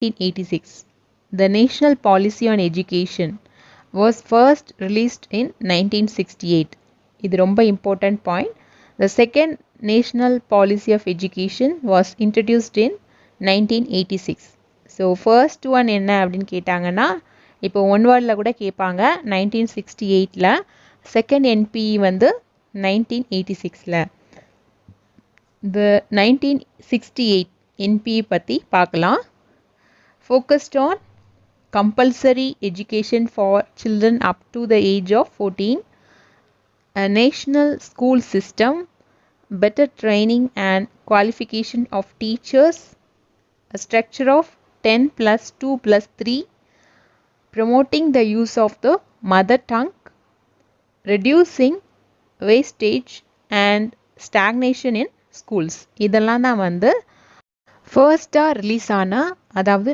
1986. The National Policy on Education was first released in 1968. இது ரொம்ப important point. The second National Policy of Education was introduced in 1986. So first one என்ன அப்படின்னு கேட்டாங்கன்னா இப்போ one வேர்டில் கூட கேட்பாங்க 1968ல், செகண்ட் என்பிஇ வந்து 1986ல். The 1968 என்பிஇ பற்றி பார்க்கலாம். Focused on compulsory education for children up to the age of 14, a national school system, better training and qualification of teachers, a structure of 10 plus 2 plus 3, promoting the use of the mother tongue, reducing wastage and stagnation in schools. இதெல்லாம் தான் வந்து ஃபர்ஸ்ட்டாக release ஆன, அதாவது